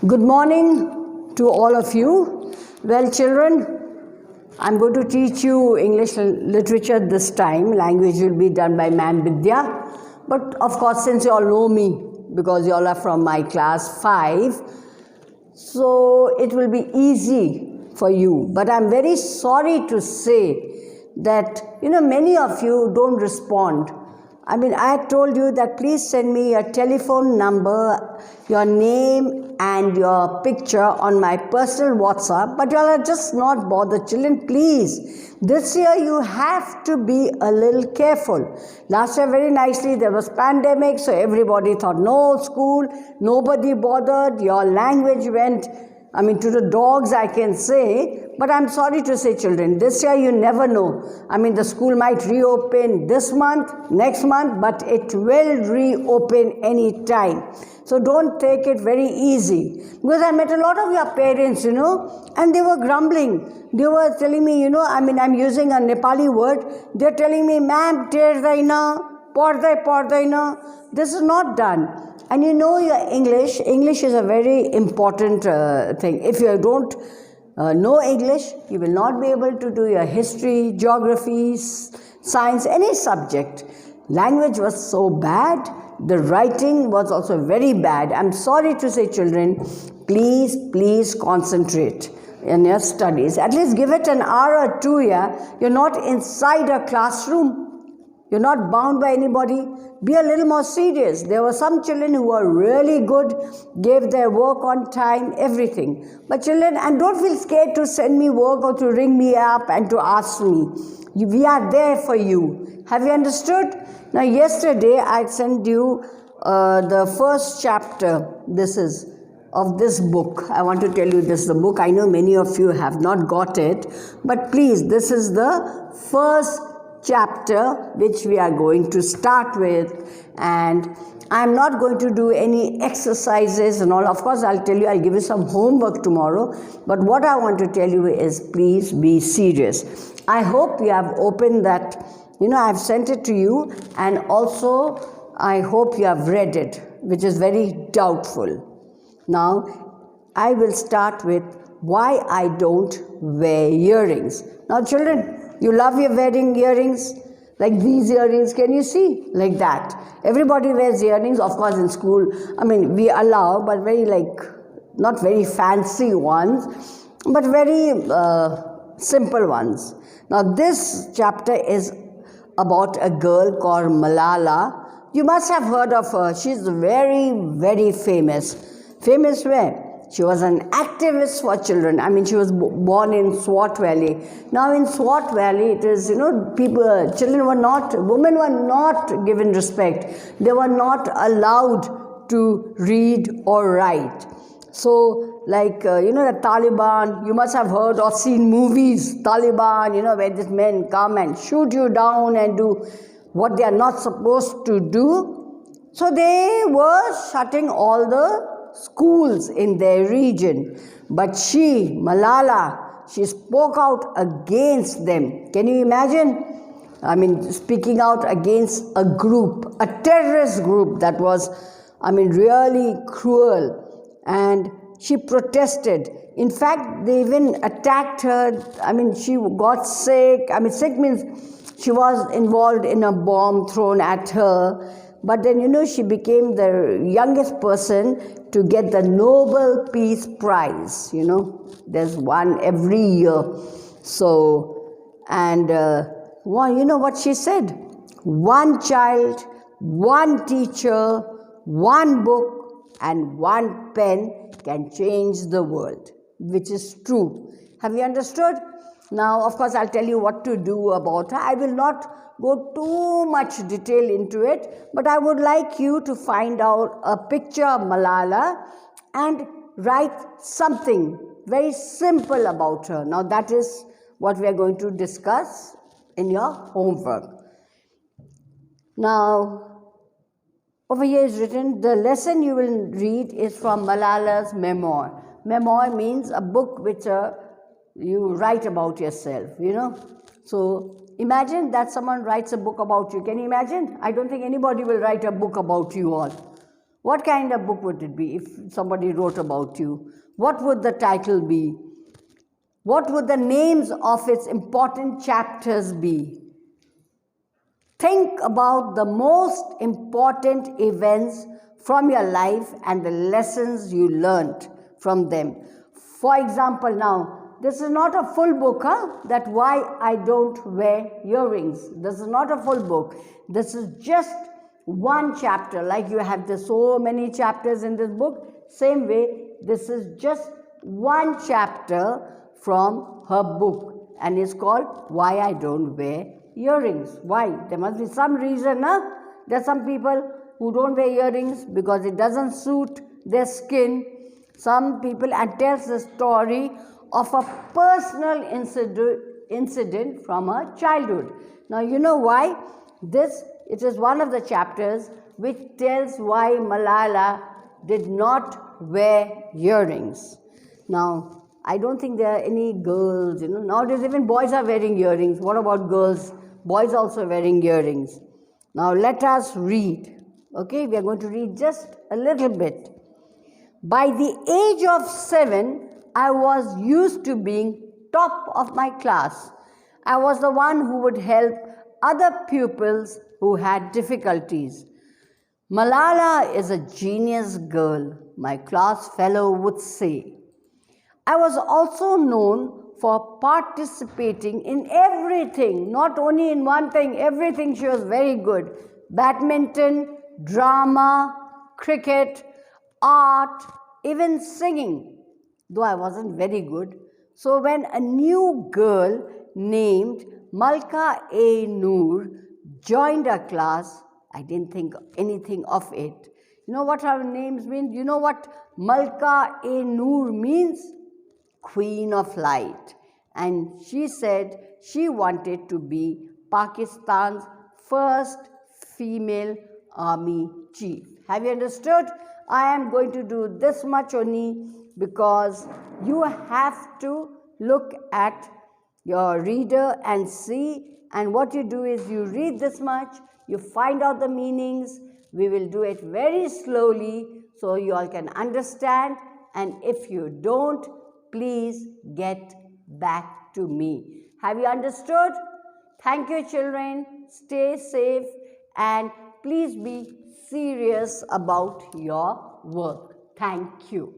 Good morning to all of you. Well, children, I'm going to teach you English literature this time. Language will be done by Ma'am Vidya. But of course, since you all know me, because you all are from my class 5, so it will be easy for you. But I'm very sorry to say that, many of you don't respond. I told you that please send me your telephone number, your name and your picture on my personal WhatsApp, but you all are just not bothered. Children, please, this year you have to be a little careful. Last year, very nicely, there was pandemic, so everybody thought, no school, nobody bothered, your language went, to the dogs, I can say, but I'm sorry to say, children, this year you never know. The school might reopen this month, next month, but it will reopen any time. So don't take it very easy. Because I met a lot of your parents, and they were grumbling. They were telling me, I'm using a Nepali word. They're telling me, ma'am, terdaina, pordaina. This is not done. And your English is a very important thing. If you don't know English, you will not be able to do your history, geography, science, any subject. Language was so bad. The writing was also very bad. I'm sorry to say, children, please concentrate in your studies. At least give it an hour or two, yeah? You're not inside a classroom. You're not bound by anybody. Be a little more serious. There were some children who were really good, gave their work on time, everything. But children, and don't feel scared to send me work or to ring me up and to ask me. We are there for you. Have you understood? Now, yesterday I sent you the first chapter. Of this book. I want to tell you this is the book. I know many of you have not got it. But please, this is the first chapter which we are going to start with, and I'm not going to do any exercises and all. Of course, I'll give you some homework tomorrow, but what I want to tell you is please be serious. I hope you have opened that, I've sent it to you, and also I hope you have read it, which is very doubtful. Now, I will start with why I don't wear earrings. Now, children, you love your wearing earrings, like these earrings, can you see? Like that. Everybody wears earrings, of course, in school. We allow, but not very fancy ones, but very simple ones. Now, this chapter is about a girl called Malala. You must have heard of her. She's very, very famous. Famous where? She was an activist for children. She was born in Swat Valley. Now in Swat Valley, it is, women were not given respect. They were not allowed to read or write. So, the Taliban, you must have heard or seen movies, Taliban, where these men come and shoot you down and do what they are not supposed to do. So they were shutting all the schools in their region, but she, Malala, she spoke out against them. Can you imagine? Speaking out against a group, a terrorist group that was, really cruel, and she protested. In fact, they even attacked her. She got sick. Sick means she was involved in a bomb thrown at her. But then, she became the youngest person to get the Nobel Peace Prize. There's one every year. So, and you know what she said? One child, one teacher, one book, and one pen can change the world, which is true. Have you understood? Now, of course, I'll tell you what to do about her. I will not go too much detail into it, but I would like you to find out a picture of Malala and write something very simple about her. Now, that is what we are going to discuss in your homework. Now, over here is written, the lesson you will read is from Malala's memoir. Memoir means a book which you write about yourself, So, imagine that someone writes a book about you. Can you imagine? I don't think anybody will write a book about you all. What kind of book would it be if somebody wrote about you? What would the title be? What would the names of its important chapters be? Think about the most important events from your life and the lessons you learnt from them. For example, now, this is not a full book, that why I don't wear earrings. This is not a full book. This is just one chapter. Like you have so many chapters in this book, same way, this is just one chapter from her book, and it's called Why I Don't Wear Earrings. Why? There must be some reason. There are some people who don't wear earrings because it doesn't suit their skin. Some people, and tells the story of a personal incident from her childhood. Now you know why? It is one of the chapters which tells why Malala did not wear earrings. Now, I don't think there are any girls, nowadays even boys are wearing earrings. What about girls? Boys also wearing earrings. Now let us read. Okay, we are going to read just a little bit. By the age of 7, I was used to being top of my class. I was the one who would help other pupils who had difficulties. Malala is a genius girl, my class fellow would say. I was also known for participating in everything, not only in one thing, everything she was very good. Badminton, drama, cricket, art, even singing, though I wasn't very good. So when a new girl named Malka A. Noor joined our class, I didn't think anything of it. You know what her names mean? You know what Malka A. Noor means? Queen of Light. And she said she wanted to be Pakistan's first female army chief. Have you understood? I am going to do this much only because you have to look at your reader and see, and what you do is you read this much, you find out the meanings. We will do it very slowly so you all can understand, and if you don't, please get back to me. Have you understood? Thank you, children. Stay safe and please be serious about your work. Thank you.